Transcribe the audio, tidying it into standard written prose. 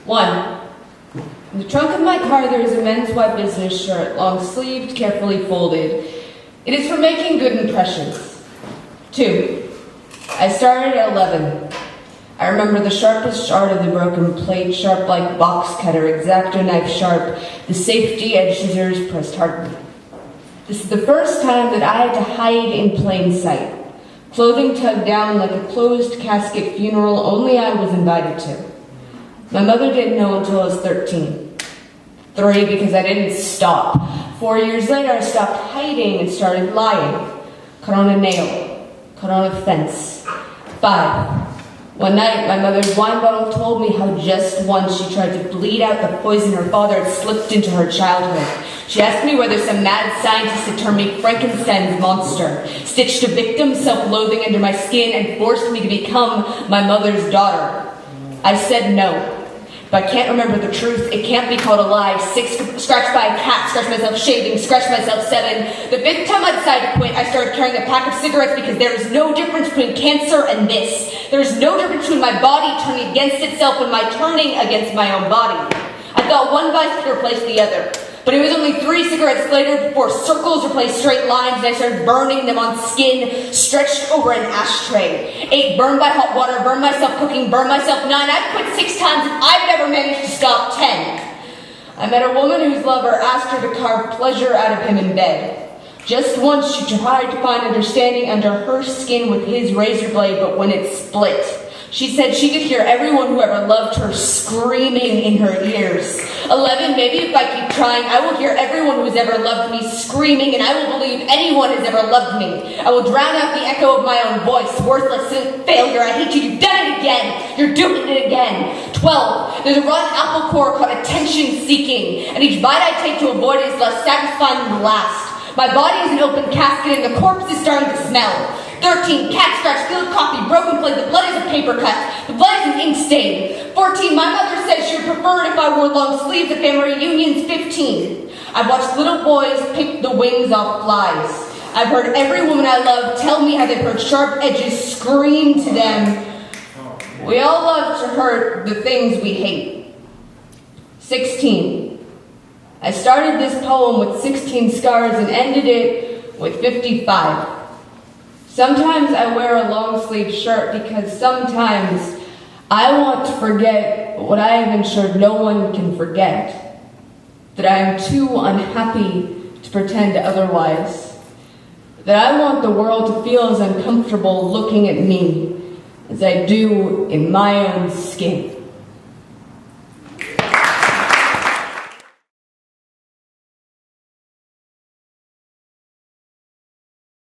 1. In the trunk of my car there is a men's white business shirt, long-sleeved, carefully folded. It is for making good impressions. 2. I started at 11. I remember the sharpest shard of the broken plate, sharp like box cutter, X-Acto knife sharp, the safety edge scissors pressed hard. This is the first time that I had to hide in plain sight. Clothing tugged down like a closed casket funeral only I was invited to. My mother didn't know until I was 13. 3, because I didn't stop. 4 years later, I stopped hiding and started lying. Cut on a nail. Cut on a fence. 5. One night, my mother's wine bottle told me how just once she tried to bleed out the poison her father had slipped into her childhood. She asked me whether some mad scientist had turned me Frankenstein's monster, stitched a victim's self-loathing under my skin, and forced me to become my mother's daughter. I said no. If I can't remember the truth, it can't be called a lie. 6, scratched by a cat, scratched myself shaving, scratched myself 7. The 5th time I decided to quit, I started carrying a pack of cigarettes because there is no difference between cancer and this. There is no difference between my body turning against itself and my turning against my own body. I thought one vice could replace the other. But it was only 3 cigarettes later before circles replaced straight lines and I started burning them on skin stretched over an ashtray. 8, burned by hot water, burned myself cooking, burned myself 9. I've quit 6 times and I've never managed to stop 10. I met a woman whose lover asked her to carve pleasure out of him in bed. Just once she tried to find understanding under her skin with his razor blade, but when it split, she said she could hear everyone who ever loved her screaming in her ears. 11, maybe if I keep trying, I will hear everyone who has ever loved me screaming, and I will believe anyone has ever loved me. I will drown out the echo of my own voice. Worthless failure, I hate you, you've done it again. You're doing it again. 12, there's a rotten apple core called attention-seeking, and each bite I take to avoid it is less satisfying than the last. My body is an open casket, and the corpse is starting to smell. 13, cat scratch, spilled coffee, broken plate, the blood is a paper cut, the blood is an ink stain. 14, my mother said she would prefer it if I wore long sleeves at family reunions. 15, I've watched little boys pick the wings off flies. I've heard every woman I love tell me how they've heard sharp edges scream to them. We all love to hurt the things we hate. 16, I started this poem with 16 scars and ended it with 55. Sometimes I wear a long-sleeved shirt because sometimes I want to forget what I have ensured no one can forget. That I am too unhappy to pretend otherwise. That I want the world to feel as uncomfortable looking at me as I do in my own skin.